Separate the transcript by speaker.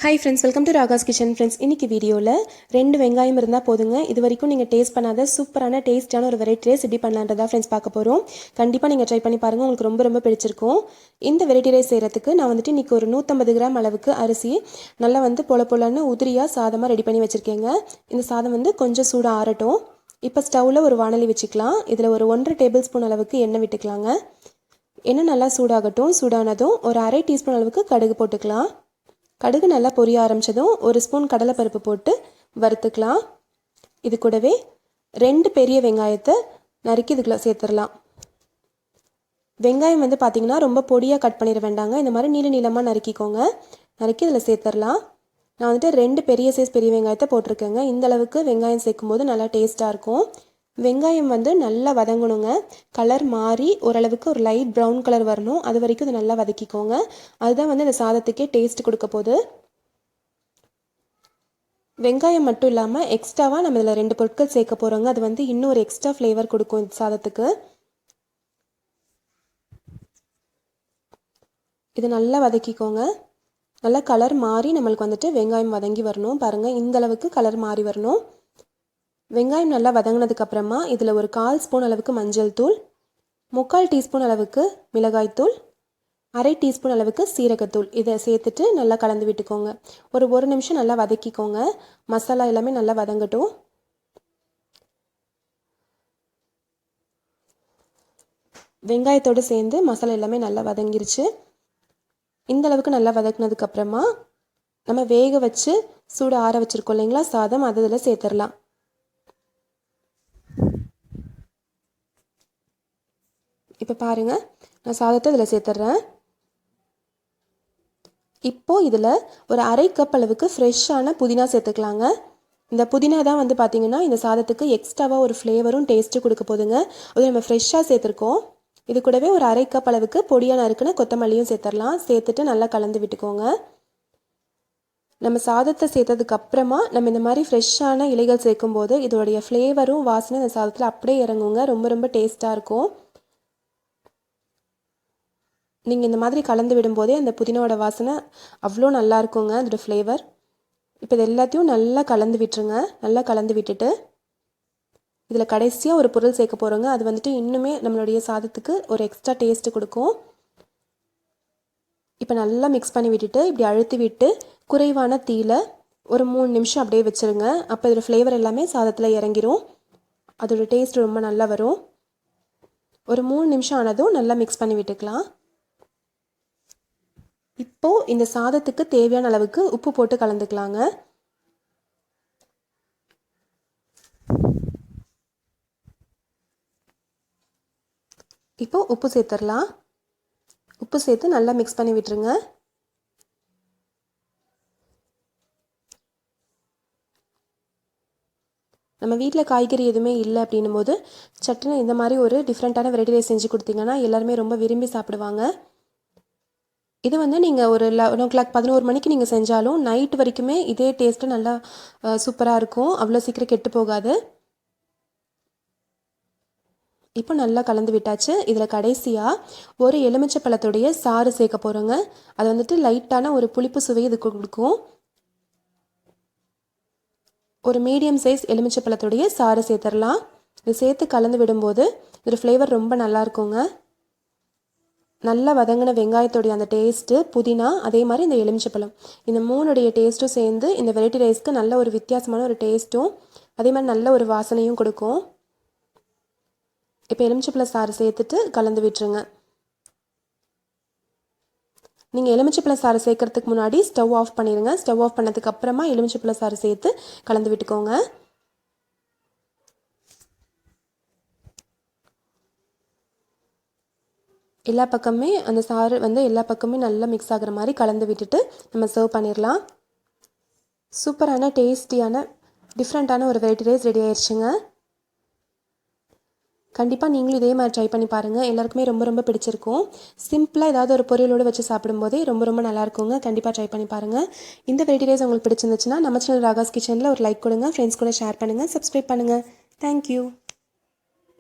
Speaker 1: Hi friends, welcome to Raga's kitchen. Friends, இன்றைக்கி வீடியோவில் 2 வெங்காயம் இருந்தால் போதுங்க. இது வரைக்கும் நீங்கள் டேஸ்ட் பண்ணாத சூப்பரான டேஸ்ட்டான ஒரு வெரைட்டி ரைஸ் எப்படி பண்ணலான்றதா ஃப்ரெண்ட்ஸ் பார்க்க போகிறோம். கண்டிப்பாக நீங்கள் ட்ரை பண்ணி பாருங்கள், உங்களுக்கு ரொம்ப பிடிச்சிருக்கும். இந்த வெரைட்டி ரைஸ் செய்கிறதுக்கு நான் வந்துட்டு இன்றைக்கி ஒரு 150 கிராம் அளவுக்கு அரிசி நல்லா பொலன்னு உதிரியாக சாதமாக ரெடி பண்ணி வச்சுருக்கேங்க. இந்த சாதம் கொஞ்சம் சூடாக ஆறட்டும். இப்போ ஸ்டவ்வில் ஒரு வாணலி வச்சுக்கலாம். இதில் ஒரு 1.5 டேபிள் ஸ்பூன் அளவுக்கு எண்ணெய் விட்டுக்கலாங்க. எண்ணெய் நல்லா சூடாகட்டும். சூடானதும் ஒரு 1/2 டீஸ்பூன் அளவுக்கு கடுகு போட்டுக்கலாம். கடுகு நல்லா பொரிய ஆரம்பித்ததும் 1 ஸ்பூன் கடலைப்பருப்பு போட்டு வறுத்துக்கலாம். இது கூடவே 2 பெரிய வெங்காயத்தை நறுக்கி இதுக்குள்ள சேர்த்துடலாம். வெங்காயம் பார்த்திங்கன்னா ரொம்ப பொடியாக கட் பண்ணிட வேண்டாங்க. இந்த மாதிரி நீளமாக நறுக்கிக்கோங்க. நறுக்கி இதில் சேர்த்துடலாம். நான் 2 பெரிய சைஸ் பெரிய வெங்காயத்தை போட்டிருக்கேங்க. இந்த அளவுக்கு வெங்காயம் சேர்க்கும்போது நல்லா டேஸ்ட்டாக இருக்கும். வெங்காயம் நல்லா வதங்கணுங்க. கலர் மாறி ஓரளவுக்கு ஒரு லைட் ப்ரௌன் கலர் வரணும். அது வரைக்கும் இதை நல்லா வதக்கிக்கோங்க. அதுதான் இந்த சாதத்துக்கே டேஸ்ட் கொடுக்க போகுது. வெங்காயம் மட்டும் இல்லாமல் எக்ஸ்ட்ராவாக நம்ம இதில் 2 பொருட்கள் சேர்க்க போகிறோங்க. அது இன்னும் ஒரு எக்ஸ்ட்ரா ஃப்ளேவர் கொடுக்கும் இந்த சாதத்துக்கு. இது நல்லா வதக்கிக்கோங்க. நல்லா கலர் மாறி நம்மளுக்கு வெங்காயம் வதங்கி வரணும். பாருங்கள், இந்த அளவுக்கு கலர் மாறி வரணும். வெங்காயம் நல்லா வதங்கினதுக்கப்புறமா இதில் ஒரு 1/4 ஸ்பூன் அளவுக்கு மஞ்சள் தூள், 3/4 டீஸ்பூன் அளவுக்கு மிளகாய்த்தூள், 1/2 டீஸ்பூன் அளவுக்கு சீரகத்தூள் இதை சேர்த்துட்டு நல்லா கலந்து விட்டுக்கோங்க. ஒரு நிமிஷம் நல்லா வதக்கிக்கோங்க. மசாலா எல்லாமே நல்லா வதங்கட்டும். வெங்காயத்தோடு சேர்ந்து மசாலா எல்லாமே நல்லா வதங்கிருச்சு. இந்த அளவுக்கு நல்லா வதக்கினதுக்கப்புறமா நம்ம வேக வச்சு சூடு ஆற வச்சுருக்கோம் இல்லைங்களா சாதம், அது இதில் சேர்த்துடலாம். இப்போ பாருங்கள், நான் சாதத்தை இதில் சேர்த்துட்றேன். இப்போது இதில் ஒரு 1/2 கப் அளவுக்கு ஃப்ரெஷ்ஷான புதினா சேர்த்துக்கலாங்க. இந்த புதினா தான் பார்த்திங்கன்னா இந்த சாதத்துக்கு எக்ஸ்ட்ராவாக ஒரு ஃப்ளேவரும் டேஸ்ட்டும் கொடுக்க போதுங்க. அது நம்ம ஃப்ரெஷ்ஷாக சேர்த்துருக்கோம். இது கூடவே ஒரு 1/2 கப் அளவுக்கு பொடியாக நறுக்குன்னு கொத்தமல்லியும் சேர்த்துடலாம். சேர்த்துட்டு நல்லா கலந்து விட்டுக்கோங்க. நம்ம சாதத்தை சேர்த்ததுக்கப்புறமா நம்ம இந்த மாதிரி ஃப்ரெஷ்ஷான இலைகள் சேர்க்கும்போது இதோடைய ஃப்ளேவரும் வாசனை இந்த சாதத்தில் அப்படியே இறங்குங்க. ரொம்ப டேஸ்ட்டாக இருக்கும். நீங்கள் இந்த மாதிரி கலந்து விடும்போதே அந்த புதினாவோட வாசனை அவ்வளோ நல்லா இருக்குங்க, அதோட ஃப்ளேவர். இப்போ இது எல்லாத்தையும் நல்லா கலந்து விட்டுருங்க. நல்லா கலந்து விட்டுட்டு இதில் கடைசியாக ஒரு பொருள் சேர்க்க போகிறோங்க. அது இன்னுமே நம்மளுடைய சாதத்துக்கு ஒரு எக்ஸ்ட்ரா டேஸ்ட்டு கொடுக்கும். இப்போ நல்லா மிக்ஸ் பண்ணி விட்டுட்டு இப்படி அழுத்தி விட்டு குறைவான தீயில் ஒரு 3 நிமிஷம் அப்படியே வச்சுருங்க. அப்போ இதோட ஃப்ளேவர் எல்லாமே சாதத்தில் இறங்கிரும். அதோட டேஸ்ட் ரொம்ப நல்லா வரும். ஒரு 3 நிமிஷம் ஆனதும் நல்லா மிக்ஸ் பண்ணி விட்டுக்கலாம். இப்போது இந்த சாதத்துக்கு தேவையான அளவுக்கு உப்பு போட்டு கலந்துக்கலாங்க. இப்போது உப்பு சேர்த்துடலாம். உப்பு சேர்த்து நல்லா மிக்ஸ் பண்ணி விட்டுருங்க. நம்ம வீட்டில் காய்கறி எதுவுமே இல்லை அப்படின்னும் போது சட்டுன்னு இந்த மாதிரி ஒரு டிஃப்ரெண்ட்டான வெரைட்டி ரைஸ் செஞ்சு கொடுத்தீங்கன்னா எல்லாருமே ரொம்ப விரும்பி சாப்பிடுவாங்க. இது நீங்கள் ஒரு 11 o'clock 11 மணிக்கு நீங்கள் செஞ்சாலும் நைட் வரைக்குமே இதே டேஸ்ட்டு நல்லா சூப்பராக இருக்கும். அவ்வளோ சீக்கிரம் கெட்டு போகாது. இப்போ நல்லா கலந்து விட்டாச்சு. இதில் கடைசியாக ஒரு எலுமிச்சை பழத்துடைய சாறு சேர்க்க போகிறோங்க. அது லைட்டான ஒரு புளிப்பு சுவை இதுக்கு கொடுக்கும். ஒரு மீடியம் சைஸ் எலுமிச்சை பழத்துடைய சாறு சேர்த்துடலாம். இது சேர்த்து கலந்து விடும்போது இதோட ஃப்ளேவர் ரொம்ப நல்லா இருக்குங்க. நல்லா வதங்கின வெங்காயத்தோடைய அந்த டேஸ்ட்டு, புதினா, அதே மாதிரி இந்த எலுமிச்சப்பழம், இந்த 3உடைய டேஸ்ட்டும் சேர்ந்து இந்த வெரைட்டி ரைஸ்க்கு நல்ல ஒரு வித்தியாசமான ஒரு டேஸ்ட்டும் அதே மாதிரி நல்ல ஒரு வாசனையும் கொடுக்கும். இப்போ எலுமிச்சப்பழம் சாறு சேர்த்துட்டு கலந்து விட்டுருங்க. நீங்கள் எலுமிச்சப்பழம் சாறு சேர்க்கறதுக்கு முன்னாடி ஸ்டவ் ஆஃப் பண்ணிடுங்க. ஸ்டவ் ஆஃப் பண்ணதுக்கு அப்புறமா எலுமிச்சப்பழம் சாறு சேர்த்து கலந்து விட்டுக்கோங்க. எல்லா பக்கமே அந்த சாறு எல்லா பக்கமே நல்லா மிக்ஸ் ஆகிற மாதிரி கலந்து விட்டுட்டு நம்ம சர்வ் பண்ணிடலாம். சூப்பரான டேஸ்டியான டிஃப்ரெண்ட்டான ஒரு வெரைட்டி ரைஸ் ரெடி ஆயிடுச்சுங்க. கண்டிப்பாக நீங்களும் இதே மாதிரி ட்ரை பண்ணி பாருங்கள். எல்லாருக்குமே ரொம்ப பிடிச்சிருக்கும். சிம்பிளாக ஏதாவது ஒரு பொரியலோடு வச்சு சாப்பிடும்போதே ரொம்ப நல்லா இருக்குங்க. கண்டிப்பாக ட்ரை பண்ணி பாருங்கள். இந்த வெரைட்டி ரைஸ் உங்களுக்கு பிடிச்சிருந்துச்சுன்னா நம்ம சேனல் ராகாஸ் கிச்சனில் ஒரு லைக் கொடுங்க. ஃப்ரெண்ட்ஸ் கூட ஷேர் பண்ணுங்கள். சப்ஸ்கிரைப் பண்ணுங்கள். தேங்க்யூ.